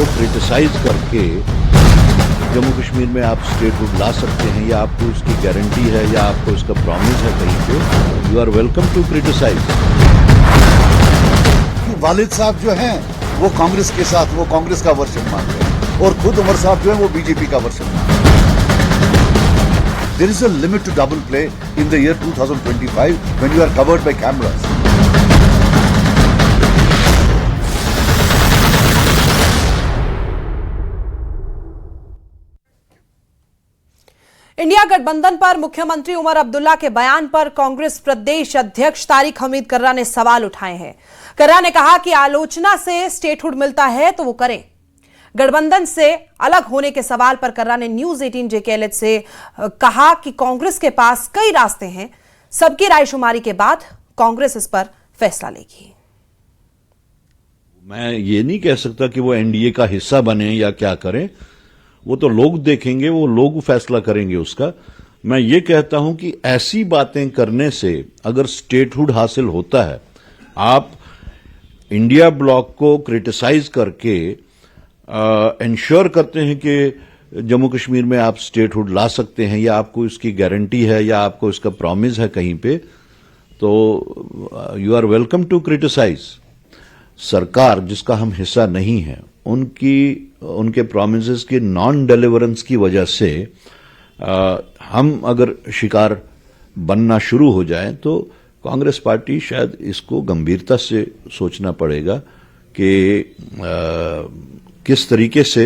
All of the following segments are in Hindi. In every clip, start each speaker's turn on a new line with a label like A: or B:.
A: क्रिटिसाइज करके जम्मू कश्मीर में आप स्टेटहुड ला सकते हैं या आपको उसकी गारंटी है या आपको इसका प्रॉमिस है कहीं पे, you are welcome to criticize.
B: वालिद साहब जो हैं वो कांग्रेस के साथ वो कांग्रेस का वर्जन मानते हैं और खुद उमर साहब जो है वो बीजेपी का वर्जन मानते हैं। There is a limit to double play in the year 2025 when you are covered by cameras.
C: India गठबंधन पर मुख्यमंत्री उमर अब्दुल्ला के बयान पर कांग्रेस प्रदेश अध्यक्ष तारिक हमीद कर्रा ने सवाल उठाए हैं। कर्रा ने कहा कि आलोचना से स्टेटहुड मिलता है तो वो करें। गठबंधन से अलग होने के सवाल पर कर्रा ने न्यूज 18 JKLH से कहा कि कांग्रेस के पास कई रास्ते हैं, सबकी रायशुमारी के बाद कांग्रेस इस पर फैसला लेगी।
A: मैं ये नहीं कह सकता कि वो एनडीए का हिस्सा बने या क्या करें, वो तो लोग देखेंगे, वो लोग फैसला करेंगे उसका। मैं ये कहता हूं कि ऐसी बातें करने से अगर स्टेटहुड हासिल होता है, आप इंडिया ब्लॉक को क्रिटिसाइज करके इंश्योर करते हैं कि जम्मू कश्मीर में आप स्टेटहुड ला सकते हैं या आपको इसकी गारंटी है या आपको इसका प्रॉमिस है कहीं पे, तो you are welcome to criticize. सरकार जिसका हम हिस्सा नहीं है, उनके प्रॉमिसेस की नॉन डिलीवरेंस की वजह से हम अगर शिकार बनना शुरू हो जाए तो कांग्रेस पार्टी शायद इसको गंभीरता से सोचना पड़ेगा कि किस तरीके से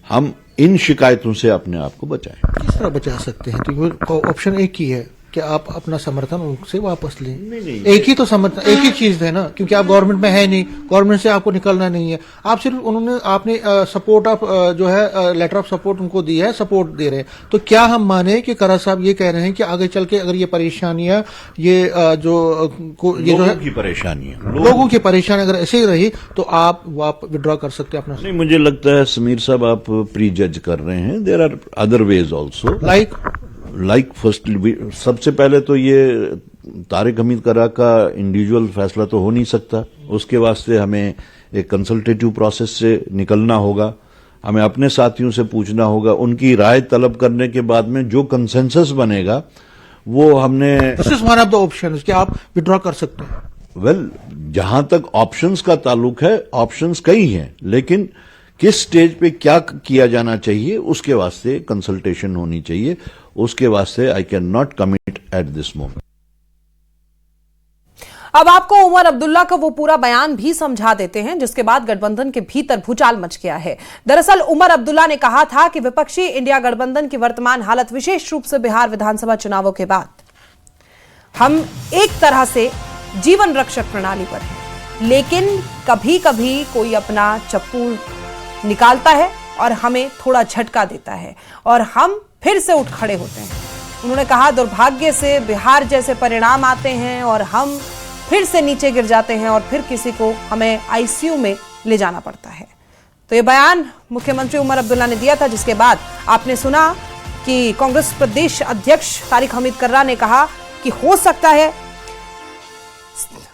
A: हम इन शिकायतों से अपने आप को बचाएं।
D: किस तरह बचा सकते हैं? तो ऑप्शन एक ही है कि आप अपना समर्थन उनसे वापस लें। नहीं। एक ही तो समर्थन, एक ही चीज है ना, क्योंकि आप गवर्नमेंट में है नहीं, गवर्नमेंट से आपको निकलना नहीं है। आप सिर्फ आपने सपोर्ट ऑफ जो है लेटर ऑफ सपोर्ट उनको दी है, सपोर्ट दे रहे हैं। तो क्या हम माने कि कर्रा साहब ये कह रहे हैं कि आगे चल के अगर ये परेशानियां ये जो है लोगों की परेशानी अगर ऐसे ही रही तो आप विड्रॉ कर सकते हैं अपना?
A: नहीं, मुझे लगता है समीर साहब आप प्री जज कर रहे हैं। There are other ways also, like firstly सबसे पहले तो ये तारिक हमीद कर्रा का इंडिविजुअल फैसला तो हो नहीं सकता। उसके वास्ते हमें एक कंसल्टेटिव प्रोसेस से निकलना होगा, हमें अपने साथियों से पूछना होगा, उनकी राय तलब करने के बाद में जो कंसेंसस बनेगा वो हमने
D: this is one of the options कि आप विड्रॉ कर सकते हैं।
A: वेल, जहां तक ऑप्शंस का ताल्लुक है, ऑप्शंस कई हैं, लेकिन किस स्टेज पे क्या किया जाना चाहिए उसके वास्ते कंसल्टेशन होनी चाहिए। उसके वास्ते I can not commit at this moment.
C: अब आपको उमर अब्दुल्ला का वो पूरा बयान भी समझा देते हैं, जिसके बाद गठबंधन के भीतर भूचाल मच गया है। दरअसल उमर अब्दुल्ला ने कहा था कि विपक्षी इंडिया गठबंधन की वर्तमान हालत विशेष रूप से बिहार विधानसभा चुनावों के बाद हम एक तरह से जीवन रक्षक प्रणाली पर हैं, लेकिन कभी कभी कोई अपना चप्पू निकालता है और हमें थोड़ा झटका देता है और हम फिर से उठ खड़े होते हैं। उन्होंने कहा दुर्भाग्य से बिहार जैसे परिणाम आते हैं और हम फिर से नीचे गिर जाते हैं और फिर किसी को हमें आईसीयू में ले जाना पड़ता है। तो ये बयान मुख्यमंत्री उमर अब्दुल्ला ने दिया था, जिसके बाद आपने सुना कि कांग्रेस प्रदेश अध्यक्ष तारिक हमीद कर्रा ने कहा कि हो सकता है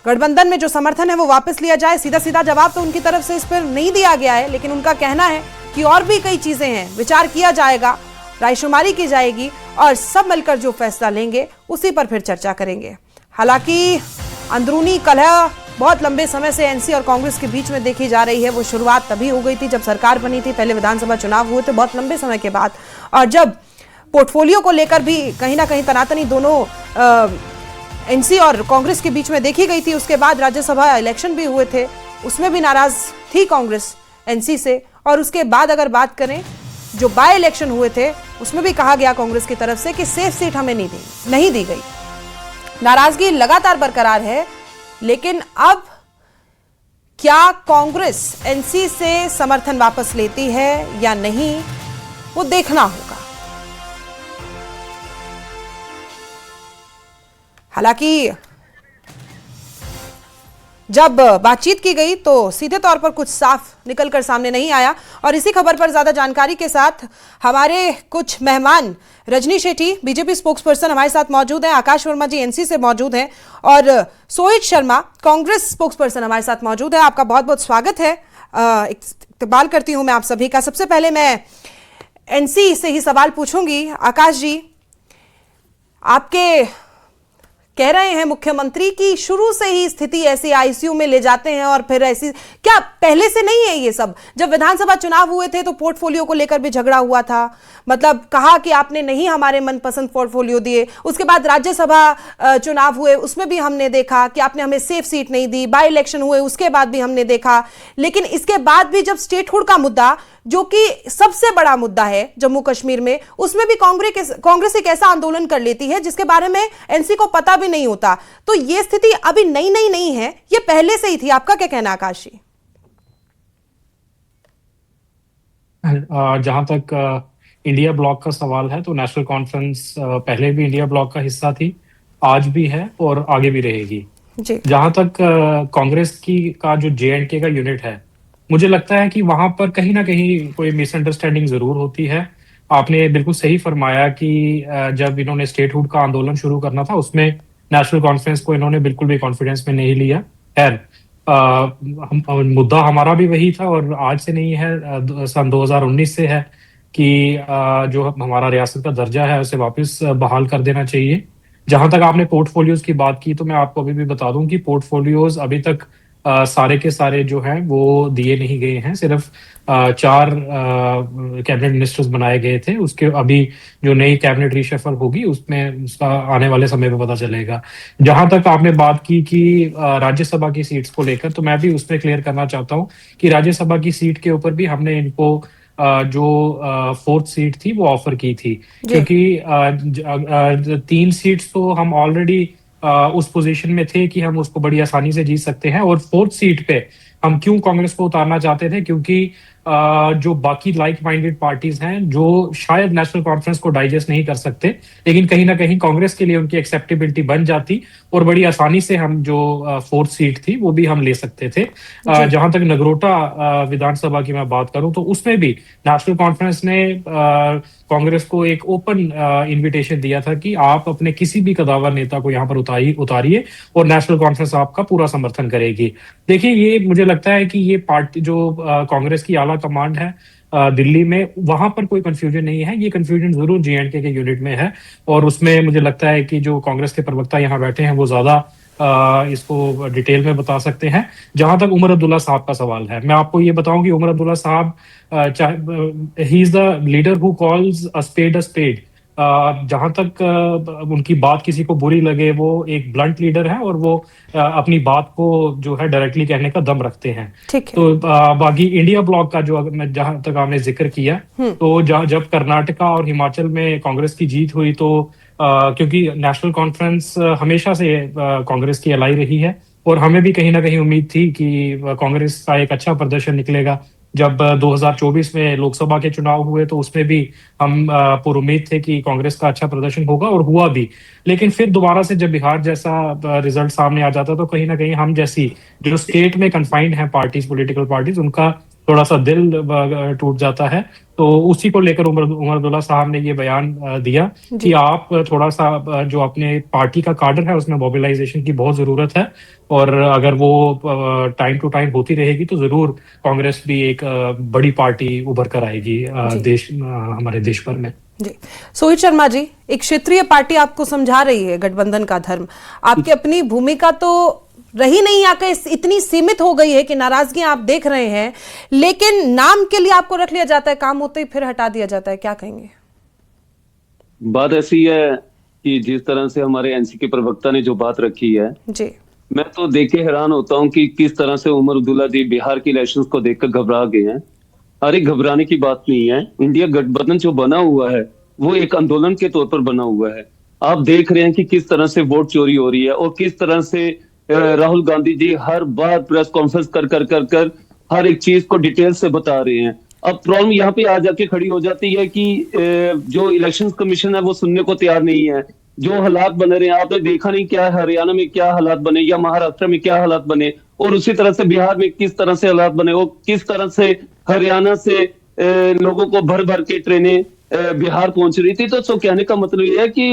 C: गठबंधन में जो समर्थन है वो वापस लिया जाए। सीधा सीधा जवाब तो उनकी तरफ से इस पर नहीं दिया गया है, लेकिन उनका कहना है कि और भी कई चीजें हैं, विचार किया जाएगा, रायशुमारी की जाएगी और सब मिलकर जो फैसला लेंगे उसी पर फिर चर्चा करेंगे। हालांकि अंदरूनी कलह बहुत लंबे समय से एनसी और कांग्रेस के बीच में देखी जा रही है। वो शुरुआत तभी हो गई थी जब सरकार बनी थी, पहले विधानसभा चुनाव हुए थे बहुत लंबे समय के बाद, और जब पोर्टफोलियो को लेकर भी कहीं ना कहीं तनातनी दोनों एनसी और कांग्रेस के बीच में देखी गई थी। उसके बाद राज्यसभा इलेक्शन भी हुए थे, उसमें भी नाराज थी कांग्रेस एनसी से। और उसके बाद अगर बात करें जो बाय इलेक्शन हुए थे, उसमें भी कहा गया कांग्रेस की तरफ से कि सेफ सीट हमें नहीं दी गई। नाराजगी लगातार बरकरार है, लेकिन अब क्या कांग्रेस एनसी से समर्थन वापस लेती है या नहीं, वो देखना होगा। हालांकि जब बातचीत की गई तो सीधे तौर पर कुछ साफ निकलकर सामने नहीं आया। और इसी खबर पर ज्यादा जानकारी के साथ हमारे कुछ मेहमान रजनी शेट्टी बीजेपी स्पोक्सपर्सन हमारे साथ मौजूद हैं, आकाश वर्मा जी एनसी से मौजूद हैं और सोहित शर्मा कांग्रेस स्पोक्सपर्सन हमारे साथ मौजूद है। आपका बहुत बहुत स्वागत है। एक इस्तकबाल करती हूं मैं आप सभी का। सबसे पहले मैं एनसी से ही सवाल पूछूंगी। आकाश जी, आपके कह रहे हैं मुख्यमंत्री की शुरू से ही स्थिति ऐसी, आईसीयू में ले जाते हैं और फिर ऐसी, क्या पहले से नहीं है ये सब? जब विधानसभा चुनाव हुए थे तो पोर्टफोलियो को लेकर भी झगड़ा हुआ था, मतलब कहा कि आपने नहीं हमारे मनपसंद पोर्टफोलियो दिए। उसके बाद राज्यसभा चुनाव हुए, उसमें भी हमने देखा कि आपने हमें सेफ सीट नहीं दी। बाई इलेक्शन हुए, उसके बाद भी हमने देखा। लेकिन इसके बाद भी जब स्टेटहुड का मुद्दा, जो कि सबसे बड़ा मुद्दा है जम्मू कश्मीर में, उसमें भी कांग्रेस एक ऐसा आंदोलन कर लेती है जिसके बारे में एनसी को पता भी नहीं होता। तो ये स्थिति अभी नई नहीं है, ये पहले से ही थी। आपका क्या कहना आकाश जी?
E: जहां तक इंडिया ब्लॉक का सवाल है तो नेशनल कॉन्फ्रेंस पहले भी इंडिया ब्लॉक का हिस्सा थी, आज भी है और आगे भी रहेगी
C: जी।
E: जहां तक कांग्रेस की का जो जेएंडके का यूनिट है, मुझे लगता है कि वहां पर कहीं ना कहीं कोई मिसअंडरस्टैंडिंग जरूर होती है। आपने बिल्कुल सही फरमाया कि जब इन्होंने स्टेटहुड का आंदोलन शुरू करना था उसमें नेशनल कॉन्फ्रेंस को इन्होंने बिल्कुल भी कॉन्फिडेंस में नहीं लिया। खैर, मुद्दा हमारा भी वही था और आज से नहीं है, सन 2019 से है कि जो हमारा रियासत का दर्जा है उसे वापस बहाल कर देना चाहिए। जहां तक आपने पोर्टफोलियोज की बात की तो मैं आपको अभी भी बता दूं कि पोर्टफोलियोज अभी तक सारे के सारे जो हैं वो दिए नहीं गए हैं। सिर्फ 4 कैबिनेट मिनिस्टर्स बनाए गए थे। उसके अभी जो नई कैबिनेट रीशफल होगी उसमें उसका आने वाले समय में पता चलेगा। जहां तक आपने बात की कि राज्यसभा की सीट्स को लेकर, तो मैं भी उसमें क्लियर करना चाहता हूं कि राज्यसभा की सीट के ऊपर भी हमने इनको जो 4th सीट थी वो ऑफर की थी, क्योंकि 3 सीट्स तो हम ऑलरेडी उस पोजीशन में थे कि हम उसको बड़ी आसानी से जीत सकते हैं। और 4th सीट पे हम क्यों कांग्रेस को उतारना चाहते थे, क्योंकि जो बाकी लाइक माइंडेड पार्टीज हैं जो शायद नेशनल कॉन्फ्रेंस को डाइजेस्ट नहीं कर सकते, लेकिन कहीं ना कहीं कांग्रेस के लिए उनकी एक्सेप्टेबिलिटी बन जाती और बड़ी आसानी से हम जो 4th सीट थी वो भी हम ले सकते थे। जहां तक नगरोटा विधानसभा की मैं बात करूं तो उसमें भी नेशनल कॉन्फ्रेंस ने कांग्रेस को एक ओपन इन्विटेशन दिया था कि आप अपने किसी भी कदावर नेता को यहाँ पर उतारिए और नेशनल कॉन्फ्रेंस आपका पूरा समर्थन करेगी। देखिए, ये मुझे लगता है कि ये पार्टी जो कांग्रेस की आला कमांड है दिल्ली में, वहां पर कोई कंफ्यूजन नहीं है। ये कंफ्यूजन जरूर जेएंडके के यूनिट में है और उसमें मुझे लगता है कि जो कांग्रेस के प्रवक्ता यहाँ बैठे हैं वो ज्यादा इसको डिटेल में बता सकते हैं। जहां तक उमर अब्दुल्ला साहब का सवाल है, मैं आपको ये बताऊं कि उमर अब्दुल्ला साहब he is the leader who calls a spade. जहां तक उनकी बात किसी को बुरी लगे, वो एक ब्लंट लीडर है और वो अपनी बात को जो है डायरेक्टली कहने का दम रखते हैं। तो बाकी इंडिया ब्लॉक का जो जहां तक आपने जिक्र किया, तो जब कर्नाटका और हिमाचल में कांग्रेस की जीत हुई तो क्योंकि नेशनल कॉन्फ्रेंस हमेशा से कांग्रेस की अलाई रही है और हमें भी कहीं ना कहीं उम्मीद थी कि कांग्रेस का एक अच्छा प्रदर्शन निकलेगा। जब 2024 में लोकसभा के चुनाव हुए तो उसमें भी हम पुरुम्मीद थे कि कांग्रेस का अच्छा प्रदर्शन होगा और हुआ भी। लेकिन फिर दोबारा से जब बिहार जैसा रिजल्ट सामने आ जाता तो कहीं ना कहीं हम जैसी जो स्टेट में कन्फाइंड हैं पार्टीज, पॉलिटिकल पार्टीज, उनका थोड़ा सा दिल टूट जाता है। तो उसी को लेकर उमर अब्दुल्ला साहब ने ये बयान दिया कि आप थोड़ा सा जो अपने पार्टी का काडर है उसमें मोबिलाइजेशन की बहुत जरूरत है और अगर वो टाइम टू टाइम होती रहेगी तो जरूर कांग्रेस भी एक बड़ी पार्टी उभर कर आएगी हमारे देश भर में।
C: जी, सोहित शर्मा जी, एक क्षेत्रीय पार्टी आपको समझा रही है गठबंधन का धर्म, आपकी अपनी भूमिका तो रही नहीं, आकर इतनी सीमित हो गई है कि नाराजगियां आप देख रहे हैं, लेकिन नाम के लिए आपको रख लिया जाता है, काम होते ही फिर हटा दिया जाता है, क्या कहेंगे?
F: बात ऐसी है कि जिस तरह से हमारे एनसी के प्रवक्ता ने जो बात रखी है
C: जी,
F: मैं तो देख के हैरान होता हूं कि किस तरह से उमर अब्दुल्ला जी बिहार के इलेक्शंस को देखकर घबरा गए हैं। अरे घबराने की बात नहीं है। इंडिया गठबंधन जो बना हुआ है वो एक आंदोलन के तौर पर बना हुआ है। आप देख रहे हैं कि किस तरह से वोट चोरी हो रही है और किस तरह से राहुल गांधी जी हर बार प्रेस कॉन्फ्रेंस कर हर एक चीज को डिटेल से बता रहे हैं। अब प्रॉब्लम यहाँ पे आ जाके खड़ी हो जाती है कि जो इलेक्शन कमीशन है वो सुनने को तैयार नहीं है। जो हालात बन रहे हैं आपने देखा नहीं, क्या हरियाणा में क्या हालात बने या महाराष्ट्र में क्या हालात बने और उसी तरह से बिहार में किस तरह से हालात बने और किस तरह से हरियाणा से लोगों को भर भर के ट्रेनें बिहार पहुंच रही थी। तो कहने का मतलब ये है कि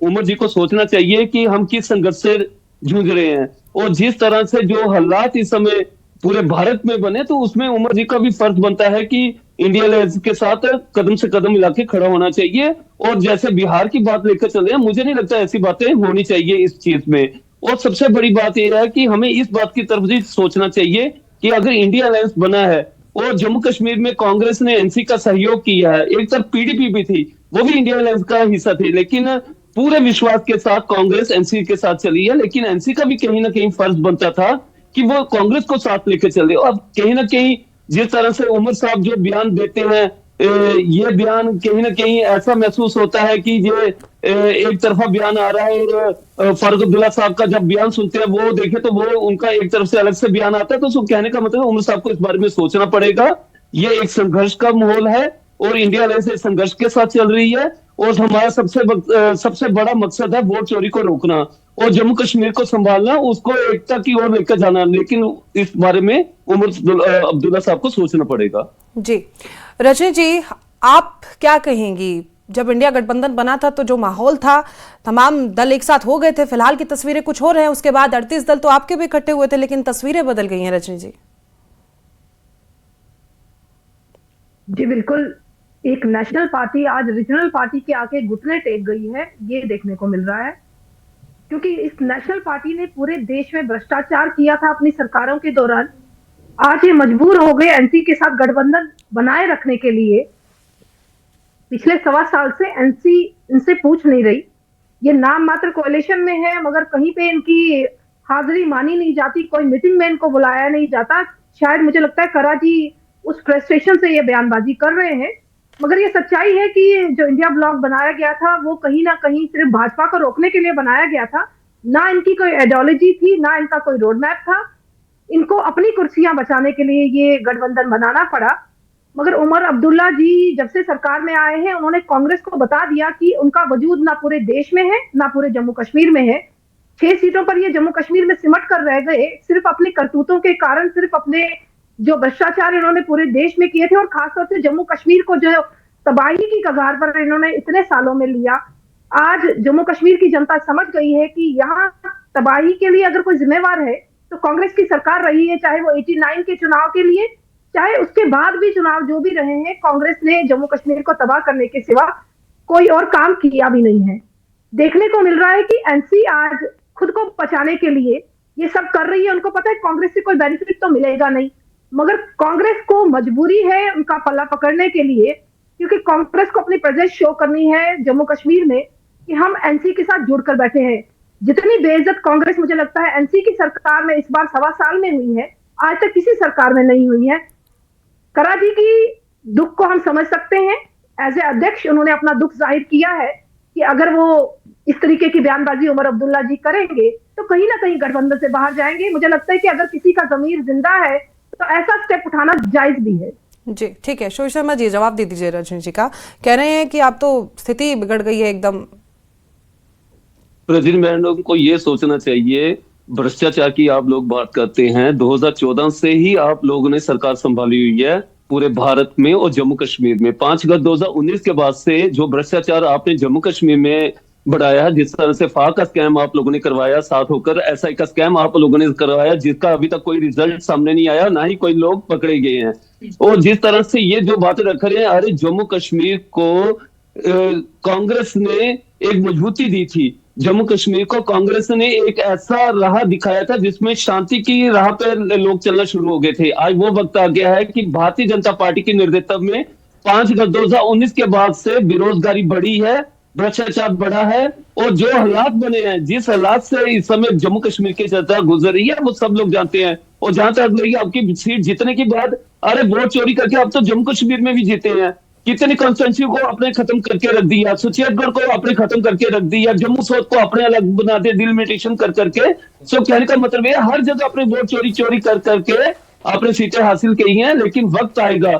F: उमर जी को सोचना चाहिए कि हम किस संघर्ष से जूझ रहे हैं और जिस तरह से जो हालात इस समय पूरे भारत में बने, तो उसमें उमर जी का भी फर्ज बनता है कि इंडिया अलायंस के साथ कदम से कदम मिला के खड़ा होना चाहिए। और जैसे बिहार की बात लेकर चले हैं, मुझे नहीं लगता ऐसी बातें होनी चाहिए इस चीज में। और सबसे बड़ी बात यह है कि हमें इस बात की तरफ भी सोचना चाहिए कि अगर इंडिया अलायंस बना है और जम्मू कश्मीर में कांग्रेस ने एनसी का सहयोग किया है, एक तरफ पीडीपी भी थी, वो भी इंडिया अलायंस का हिस्सा थी, लेकिन पूरे विश्वास के साथ कांग्रेस एनसी के साथ चली है। लेकिन एनसी का भी कहीं ना कहीं फर्ज बनता था कि वो कांग्रेस को साथ लेकर चले। और कहीं ना कहीं जिस तरह से उमर साहब जो बयान देते हैं, ये बयान कहीं ना कहीं ऐसा महसूस होता है कि ये एक तरफा बयान आ रहा है। और फारूक अब्दुल्ला साहब का जब बयान सुनते हैं, वो देखे तो वो उनका एक तरफ से अलग से बयान आता है। तो उसको कहने का मतलब उमर साहब को इस बारे में सोचना पड़ेगा। ये एक संघर्ष का माहौल है और इंडिया अलायंस इस संघर्ष के साथ चल रही है। और हमारा सबसे बड़ा मकसद है वोट चोरी को रोकना और जम्मू कश्मीर को संभालना, उसको एकता की ओर लेकर जाना। लेकिन इस बारे में उमर अब्दुल्ला साहब को सोचना पड़ेगा।
C: जी रजनी जी, आप क्या कहेंगी? जब इंडिया गठबंधन बना था तो जो माहौल था, तमाम दल एक साथ हो गए थे। फिलहाल की तस्वीरें कुछ और हैं, उसके बाद 38 दल तो आपके भी इकट्ठे हुए थे, लेकिन तस्वीरें बदल गई हैं रजनी जी।
G: जी बिल्कुल, एक नेशनल पार्टी आज रीजनल पार्टी के आके घुटने टेक गई है, ये देखने को मिल रहा है। क्योंकि इस नेशनल पार्टी ने पूरे देश में भ्रष्टाचार किया था अपनी सरकारों के दौरान। आज ये मजबूर हो गए एनसी के साथ गठबंधन बनाए रखने के लिए। पिछले 1.25 साल से एनसी इनसे पूछ नहीं रही। ये नाम मात्र कोalition में है, मगर कहीं पे इनकी हाजिरी मानी नहीं जाती, कोई मीटिंग में इनको बुलाया नहीं जाता। शायद मुझे लगता है कराची उस फ्रस्ट्रेशन से ये बयानबाजी कर रहे हैं। मगर ये सच्चाई है कि जो इंडिया ब्लॉक बनाया गया था वो कहीं ना कहीं सिर्फ भाजपा को रोकने के लिए बनाया गया था। ना इनकी कोई आइडियोलॉजी थी, ना इनका कोई रोड मैप था। इनको अपनी कुर्सियां बचाने के लिए ये गठबंधन बनाना पड़ा। मगर उमर अब्दुल्ला जी जब से सरकार में आए हैं, उन्होंने कांग्रेस को बता दिया कि उनका वजूद ना पूरे देश में है, ना पूरे जम्मू कश्मीर में है। 6 सीटों पर ये जम्मू कश्मीर में सिमट कर रह गए, सिर्फ अपने करतूतों के कारण, सिर्फ अपने जो भ्रष्टाचार इन्होंने पूरे देश में किए थे और खासतौर से जम्मू कश्मीर को जो तबाही की कगार पर इन्होंने इतने सालों में लिया। आज जम्मू कश्मीर की जनता समझ गई है कि यहाँ तबाही के लिए अगर कोई जिम्मेवार है तो कांग्रेस की सरकार रही है, चाहे वो 89 के चुनाव के लिए, चाहे उसके बाद भी चुनाव जो भी रहे हैं। कांग्रेस ने जम्मू कश्मीर को तबाह करने के सिवा कोई और काम किया भी नहीं है। देखने को मिल रहा है कि एनसी आज खुद को बचाने के लिए ये सब कर रही है। उनको पता है कांग्रेस से कोई बेनिफिट तो मिलेगा नहीं, मगर कांग्रेस को मजबूरी है उनका पल्ला पकड़ने के लिए, क्योंकि कांग्रेस को अपनी प्रेजेंस शो करनी है जम्मू कश्मीर में कि हम एनसी के साथ जुड़कर बैठे हैं। जितनी बेइज्जत कांग्रेस मुझे लगता है एनसी की सरकार में इस बार 1.25 साल में हुई है, आज तक किसी सरकार में नहीं हुई है। कराची की दुख को हम समझ सकते हैं। एज ए अध्यक्ष उन्होंने अपना दुख जाहिर किया है कि अगर वो इस तरीके की बयानबाजी उमर अब्दुल्ला जी करेंगे तो कहीं ना कहीं गठबंधन से बाहर जाएंगे। मुझे लगता है कि अगर किसी का जमीर जिंदा है तो ऐसा स्टेप उठाना जायज भी है।
C: जी ठीक है, शोष शर्मा जी जवाब दे दीजिए रजनी जी का। कह रहे हैं कि आप तो स्थिति बिगड़ गई है एकदम।
F: रजनी मैडम को ये सोचना चाहिए, भ्रष्टाचार की आप लोग बात करते हैं, 2014 से ही आप लोगों ने सरकार संभाली हुई है पूरे भारत में और जम्मू कश्मीर में। 5 अगस्त 2019 के बाद से जो भ्रष्टाचार आपने जम्मू कश्मीर में बढ़ाया, जिस तरह से फाक का स्कैम आप लोगों ने करवाया, साथ होकर एसआई का स्कैम आप लोगों ने करवाया, जिसका अभी तक कोई रिजल्ट सामने नहीं आया, ना ही कोई लोग पकड़े गए हैं। और जिस तरह से ये जो बातें रख रहे हैं, अरे जम्मू कश्मीर को कांग्रेस ने एक मजबूती दी थी। जम्मू कश्मीर को कांग्रेस ने एक ऐसा राह दिखाया था जिसमें शांति की राह पे लोग चलना शुरू हो गए थे। आज वो वक्त आ गया है कि भारतीय जनता पार्टी के नेतृत्व में 5 अगस्त 2019 के बाद से बेरोजगारी बढ़ी है, भ्रष्टाचार बढ़ा है और जो हालात बने हैं, जिस हालात से इस समय जम्मू कश्मीर की जनता गुजर रही है, वो सब लोग जानते हैं। और जहां तक रही आपकी सीट जीतने की बात, अरे वोट चोरी करके आप तो जम्मू कश्मीर में भी जीते हैं। कितनी कॉन्स्टिट्यूंसी को आपने खत्म करके रख दिया, सुचेतगढ़ को आपने खत्म करके रख दिया, जम्मू साउथ को आपने अलग बना दिया डिलिमिटेशन कर करके। सो कहने का मतलब है हर जगह आपने वोट चोरी कर करके आपने सीटें हासिल की हैं। लेकिन वक्त आएगा,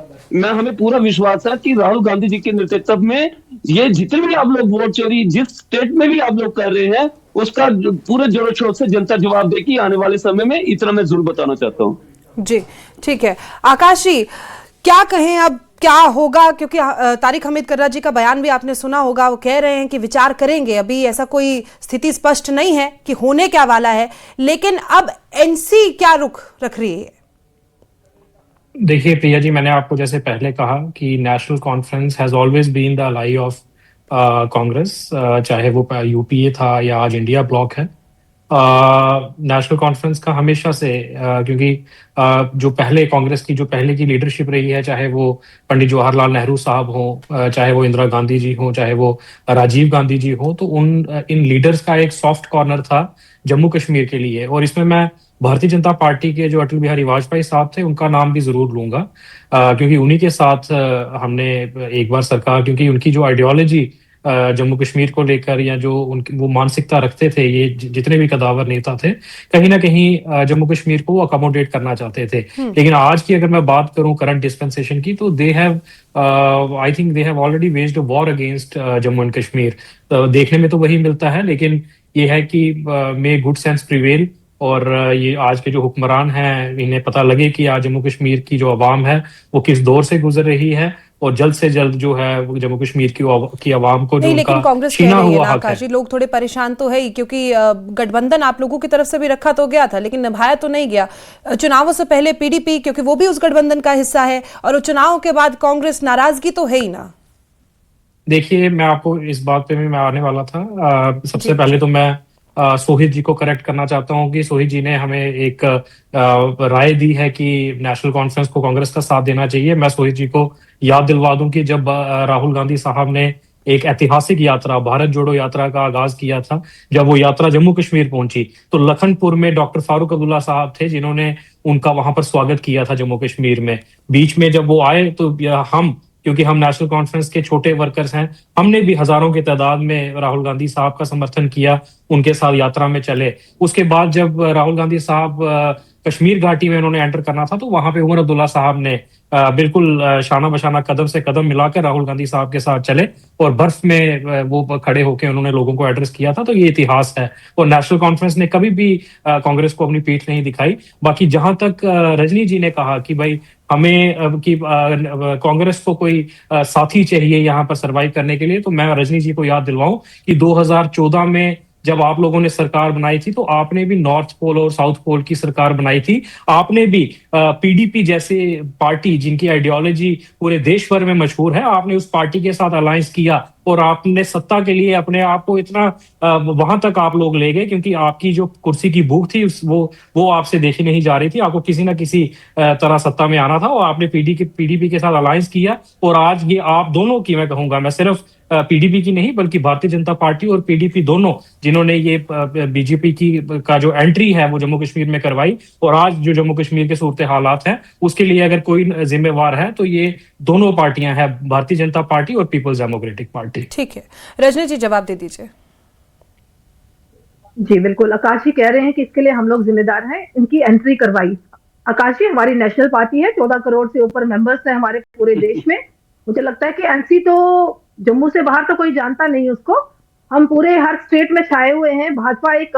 F: हमें पूरा विश्वास है कि राहुल गांधी जी के नेतृत्व में ये जितने भी आप लोग वोट चोरी जिस स्टेट में भी आप लोग कर रहे हैं, उसका पूरे जोरों शोर से जनता जवाब देगी आने वाले समय में। इतना मैं जरूर बताना चाहता हूँ। जी
C: ठीक है, आकाश जी क्या कहें अब क्या होगा? क्योंकि तारिक हमीद कर्रा जी का बयान भी आपने सुना होगा, वो कह रहे हैं कि विचार करेंगे। अभी ऐसा कोई स्थिति स्पष्ट नहीं है कि होने क्या वाला है, लेकिन अब एनसी क्या रुख रख रही है?
E: देखिए प्रिया जी, मैंने आपको जैसे पहले कहा कि National Conference has always been the ally of Congress, चाहे वो यूपीए था या आज इंडिया ब्लॉक है। नेशनल कॉन्फ्रेंस का हमेशा से क्योंकि जो पहले कांग्रेस की जो पहले की लीडरशिप रही है, चाहे वो पंडित जवाहरलाल नेहरू साहब हो, चाहे वो इंदिरा गांधी जी हो, चाहे वो राजीव गांधी जी हो, तो इन लीडर्स का एक सॉफ्ट कॉर्नर था जम्मू कश्मीर के लिए। और इसमें मैं भारतीय जनता पार्टी के जो अटल बिहारी वाजपेयी साहब थे उनका नाम भी जरूर लूंगा, क्योंकि उन्हीं के साथ हमने एक बार सरकार, क्योंकि उनकी जो आइडियोलॉजी जम्मू कश्मीर को लेकर या जो उनकी वो मानसिकता रखते थे, ये जितने भी कदावर नेता थे, कहीं ना कहीं जम्मू कश्मीर को वो अकोमोडेट करना चाहते थे। लेकिन आज की अगर मैं बात करूं करंट डिस्पेंसेशन की, तो they have I think they have already waged a war against Jammu and Kashmir. देखने में तो वही मिलता है, लेकिन ये है कि मे गुड सेंस प्रिवेल, और ये आज के जो हुक्मरान हैं इन्हें पता लगे कि आज जम्मू कश्मीर की जो आवाम है वो किस दौर से गुजर रही है, और जल्द से जल्द जो है वो जम्मू कश्मीर की आवाम को जो
C: नहीं, लेकिन
E: उनका
C: कांग्रेस कह
E: छीना
C: रही है
E: हुआ
C: ना
E: हक है।
C: आकाश जी, लोग थोड़े परेशान तो है ही, क्योंकि गठबंधन आप लोगों की तरफ से भी रखा तो गया था लेकिन निभाया तो नहीं गया। चुनावों से पहले पीडीपी, क्योंकि वो भी उस गठबंधन का हिस्सा है, और चुनाव के बाद कांग्रेस, नाराजगी तो है ही ना।
E: देखिए, मैं आपको इस बात पे भी मैं आने वाला था। सबसे पहले तो मैं सोहित जी को करेक्ट करना चाहता हूं कि सोहित जी ने हमें एक राय दी है कि नेशनल कॉन्फ्रेंस को कांग्रेस का साथ देना चाहिए। मैं सोहित जी को याद दिलवा दूं कि जब राहुल गांधी साहब ने एक ऐतिहासिक यात्रा, भारत जोड़ो यात्रा का आगाज किया था, जब वो यात्रा जम्मू कश्मीर पहुंची, तो लखनपुर में डॉक्टर फारूक अब्दुल्ला साहब थे जिन्होंने उनका वहां पर स्वागत किया था जम्मू कश्मीर में। बीच में जब वो आए तो क्योंकि हम नेशनल कॉन्फ्रेंस के छोटे वर्कर्स हैं, हमने भी हजारों की तादाद में राहुल गांधी साहब का समर्थन किया, उनके साथ यात्रा में चले। उसके बाद जब राहुल गांधी साहब कश्मीर घाटी में उन्होंने एंटर करना था, तो वहां पे उमर अब्दुल्ला साहब ने बिल्कुल शाना बशाना कदम से कदम मिलाकर राहुल गांधी साहब के साथ चले, और बर्फ में वो खड़े होकर उन्होंने लोगों को एड्रेस किया था। तो ये इतिहास है, और नेशनल कॉन्फ्रेंस ने कभी भी कांग्रेस को अपनी पीठ नहीं दिखाई। बाकी जहां तक रजनी जी ने कहा कि भाई हमें कि कांग्रेस को कोई साथी चाहिए यहाँ पर सरवाइव करने के लिए, तो मैं रजनी जी को याद दिलवाऊं कि 2014 में जब आप लोगों ने सरकार बनाई थी, तो आपने भी नॉर्थ पोल और साउथ पोल की सरकार बनाई थी। आपने भी पीडीपी जैसे पार्टी जिनकी आइडियोलॉजी पूरे देश भर में मशहूर है, आपने उस पार्टी के साथ अलायंस किया, और आपने सत्ता के लिए अपने आप को इतना वहां तक आप लोग ले गए, क्योंकि आपकी जो कुर्सी की भूख थी वो आपसे देखी नहीं जा रही थी। आपको किसी ना किसी तरह सत्ता में आना था, और आपने पीडीपी के साथ अलायंस किया। और आज ये आप दोनों की, मैं कहूंगा, मैं सिर्फ पीडीपी की नहीं बल्कि भारतीय जनता पार्टी और पीडीपी दोनों, जिन्होंने ये बीजेपी का जो एंट्री है वो जम्मू कश्मीर में करवाई, और आज जो जम्मू कश्मीर के सूरत हालात हैं उसके लिए अगर कोई जिम्मेवार है तो ये दोनों पार्टियां हैं, भारतीय जनता पार्टी और पीपल्स डेमोक्रेटिक पार्टी।
C: ठीक है, रजनी जी जवाब दे दीजिए।
G: जी बिल्कुल, आकाश जी कह रहे हैं कि इसके लिए हम लोग जिम्मेदार हैं, इनकी एंट्री करवाई। आकाश जी, हमारी नेशनल पार्टी है, 14 करोड़ से ऊपर मेंबर्स हैं हमारे पूरे देश में। मुझे लगता है कि एनसी तो जम्मू से बाहर तो कोई जानता नहीं उसको, हम पूरे हर स्टेट में छाए हुए हैं। भाजपा एक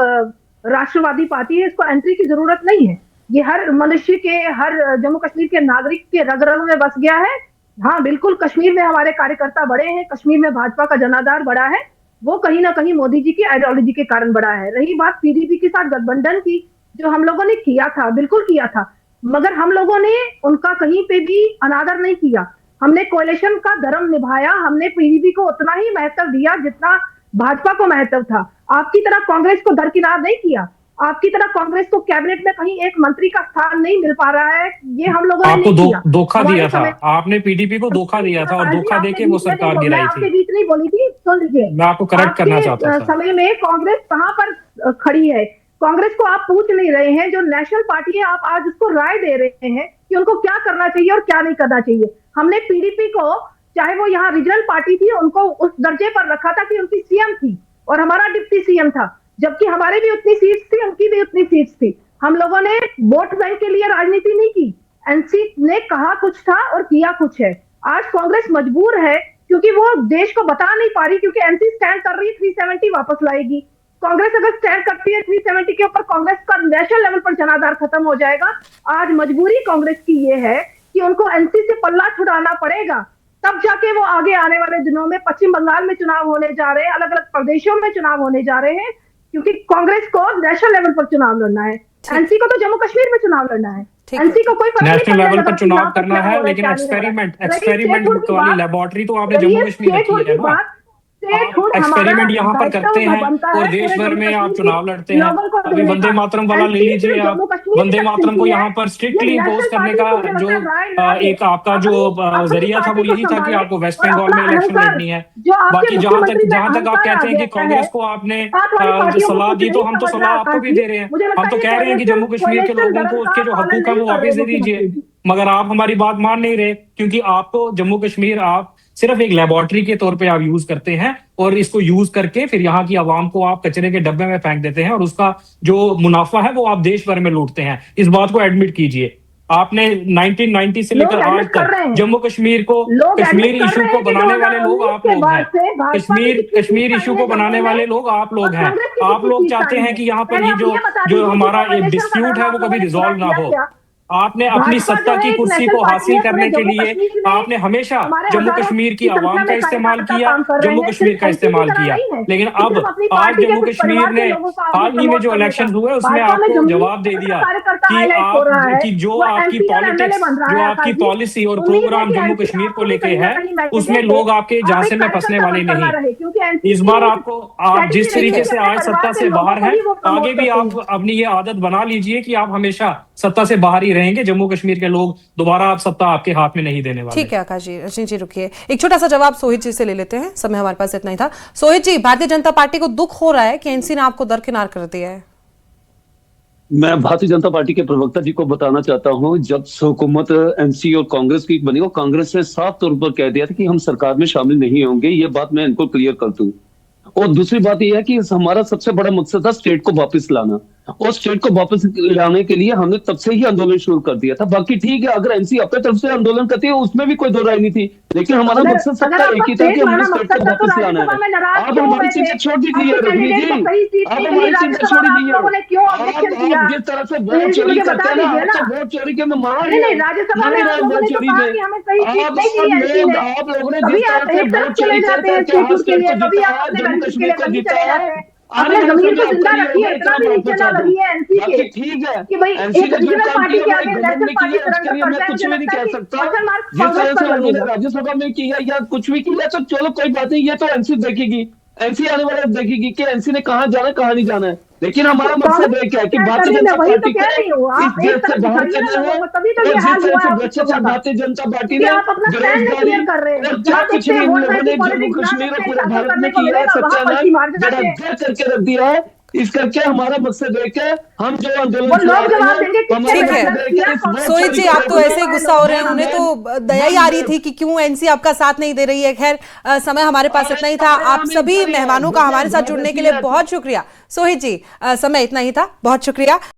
G: राष्ट्रवादी पार्टी है, इसको एंट्री की जरूरत नहीं है। ये हर मनुष्य के, हर जम्मू कश्मीर के नागरिक के रग रग में बस गया है। हाँ बिल्कुल, कश्मीर में हमारे कार्यकर्ता बड़े हैं, कश्मीर में भाजपा का जनाधार बड़ा है, वो कहीं ना कहीं मोदी जी की आइडियोलॉजी के कारण बड़ा है। रही बात पीडीपी के साथ गठबंधन की, जो हम लोगों ने किया था, बिल्कुल किया था, मगर हम लोगों ने उनका कहीं पे भी अनादर नहीं किया। हमने कोalition का धर्म निभाया, हमने पीडीपी को उतना ही महत्व दिया जितना भाजपा को महत्व था। आपकी तरह कांग्रेस को दरकिनार नहीं किया, आपकी तरह कांग्रेस को कैबिनेट में कहीं एक मंत्री का स्थान नहीं मिल पा रहा है, ये हम लोगों ने नहीं किया।
E: धोखा दिया था आपने, पीडीपी को धोखा दिया था, और धोखा देके वो सरकार गिराई थी।
G: आपके बीच नहीं बोली थी, सुन लीजिए,
E: मैं आपको करेक्ट करना चाहता था।
G: समय में कांग्रेस कहां पर खड़ी है, कांग्रेस को आप पूछ नहीं रहे हैं। जो नेशनल पार्टी है, आप आज उसको राय दे रहे हैं कि उनको क्या करना चाहिए और क्या नहीं करना चाहिए। हमने पीडीपी को, चाहे वो यहाँ रीजनल पार्टी थी, उनको उस दर्जे पर रखा था कि उनकी सीएम थी और हमारा डिप्टी सीएम था, जबकि हमारे भी उतनी सीट्स थी, उनकी भी उतनी सीट्स थी। हम लोगों ने वोट बैंक के लिए राजनीति नहीं की। एनसी ने कहा कुछ था और किया कुछ है। आज कांग्रेस मजबूर है क्योंकि वो देश को बता नहीं पा रही, क्योंकि एनसी स्टैंड कर रही है 370 वापस लाएगी। कांग्रेस अगर स्टैंड करती है 370 के ऊपर, कांग्रेस का नेशनल लेवल पर जनाधार खत्म हो जाएगा। आज मजबूरी कांग्रेस की ये है कि उनको एनसी से पल्ला छुड़ाना पड़ेगा, तब जाके वो आगे आने वाले दिनों में, पश्चिम बंगाल में चुनाव होने जा रहे हैं, अलग अलग प्रदेशों में चुनाव होने जा रहे हैं, क्योंकि कांग्रेस को नेशनल लेवल पर चुनाव लड़ना है, एनसी को तो जम्मू कश्मीर में चुनाव लड़ना है।
C: ठीक है।
G: एनसी को कोई फर्क नहीं
E: नेशनल
G: पड़ता
E: लेवल
G: जब
E: पर
G: आप
E: चुनाव करना
G: में हो
E: है,
G: रहा
E: लेकिन
G: क्या नहीं हो रहा।
E: एक्सपेरिमेंट
G: रही
E: वाली लेबोरेटरी तो आपने जम्मू कश्मीर रखी है ना। एक्सपेरिमेंट यहाँ पर करते हैं और देश भर में आप चुनाव लड़ते हैं। अभी वंदे मातरम वाला ले लीजिए आप, वंदे मातरम को यहाँ पर स्ट्रिक्टली इम्पोज करने का जो एक आपका जो जरिया था वो यही था कि आपको वेस्ट बंगाल में इलेक्शन लड़नी है। बाकी जहां तक आप कहते हैं कि कांग्रेस को आपने सलाह दी, तो हम तो सलाह आपको भी दे रहे हैं। हम तो कह रहे हैं कि जम्मू कश्मीर के लोगों को उसके जो हकूक है वो वापस दे दीजिए, मगर आप हमारी बात मान नहीं रहे, क्योंकि आपको जम्मू कश्मीर आप सिर्फ एक लेबोरेटरी के तौर पे आप यूज करते हैं और इसको यूज करके फिर यहाँ की आवाम को आप कचरे के डब्बे में फेंक देते हैं और उसका जो मुनाफा है वो आप देश भर में लूटते हैं। इस बात को एडमिट कीजिए। आपने 1990 से लेकर आज तक जम्मू कश्मीर को, कश्मीर इशू को बनाने वाले लोग आप लोग हैं। कश्मीर इशू को बनाने वाले लोग आप लोग हैं। आप लोग चाहते हैं कि यहाँ पर ये जो हमारा एक डिस्प्यूट है वो कभी रिजॉल्व ना हो। आपने अपनी सत्ता की कुर्सी को हासिल करने के लिए आपने हमेशा जम्मू कश्मीर की आवाम का इस्तेमाल किया, जम्मू कश्मीर का इस्तेमाल किया। लेकिन अब आज जम्मू कश्मीर ने हाल ही में जो इलेक्शन हुए उसमें आपको जवाब दे दिया कि जो आपकी पॉलिटिक्स, जो आपकी पॉलिसी और प्रोग्राम जम्मू कश्मीर को लेके है उसमें लोग आपके झांसे में फंसने वाले नहीं। इस बार आपको, आप जिस तरीके से आज सत्ता से बाहर हैं, आगे भी आप अपनी ये आदत बना लीजिए कि आप हमेशा सत्ता से बाहर ही रहेंगे। जम्मू कश्मीर के लोग दोबारा आप सत्ता आपके हाथ में नहीं देने वाले।
C: ठीक है आकाश जी, रजनी जी रुकिए, एक छोटा सा जवाब सोहित जी से ले लेते हैं, समय हमारे पास इतना ही था। सोहित जी, भारतीय जनता पार्टी को दुख हो रहा है कि एनसी ने आपको दरकिनार कर दिया है?
F: मैं भारतीय जनता पार्टी के प्रवक्ता जी को बताना चाहता हूं, जब हुकूमत एनसी और कांग्रेस की बनी, कांग्रेस ने साफ तौर पर कह दिया था कि हम सरकार में शामिल नहीं होंगे। ये बात मैं इनको क्लियर कर दूं। और दूसरी बात यह है कि हमारा सबसे बड़ा मकसद था स्टेट को वापस लाना, और स्टेट को वापस लाने के लिए हमने तब से ही आंदोलन शुरू कर दिया था। बाकी ठीक है, अगर एनसी अपने तरफ से आंदोलन करती है उसमें भी कोई दो राय नहीं थी, लेकिन हमारा मकसद सबका एक ही था कि हमने स्टेट को वापस लाना है। आप हमारी चिंता छोड़ दीजिए रजनी जी, आप हमारी चिंता छोड़ दीजिए। आप जिस तरह से वोट चोरी करते हैं ना, तो वोट चोरी के में मान वोट चोरी में आप लोगों ने जिस तरह से वोट चोरी करके हर स्टेट को जीता है, जम्मू कश्मीर को जीता है,
G: आपने जमीन को जिंदा रखी है, इतना भी नीचे ना लगी है एनसी के
F: ठीक है
G: कि भाई एक रीजनल पार्टी के आगे नेशनल पार्टी
F: उसके लिए मैं कुछ भी नहीं कह सकता। जिस तरह से उन्होंने राज्यसभा में किया या कुछ भी किया तो चलो कोई बात नहीं, ये तो एनसी देखेगी, एनसी आने वाले देखेगी कि एनसी ने कहाँ जाना है कहाँ नहीं जाना है। लेकिन हमारा मकसद एक है कि भारतीय जनता पार्टी को इस देश से बाहर करना है, और जिस तरह से भ्रष्टाचार भारतीय जनता पार्टी ने बेरोजगारी और क्या कुछ भी इन लोगों ने जम्मू कश्मीर और पूरे भारत में किया है, सत्यानाश जड़ करके रख दिया है। इस करके हमारा मकसद एक है, हम जो आंदोलन
C: ठीक है सोहित जी, आप तो ऐसे ही गुस्सा हो रहे हैं, उन्हें तो दया ही आ रही थी कि क्यों एनसी आपका साथ नहीं दे रही है। खैर समय हमारे पास इतना ही था। आप सभी मेहमानों का हमारे साथ जुड़ने के लिए बहुत शुक्रिया। सोहित जी समय इतना ही था, बहुत शुक्रिया।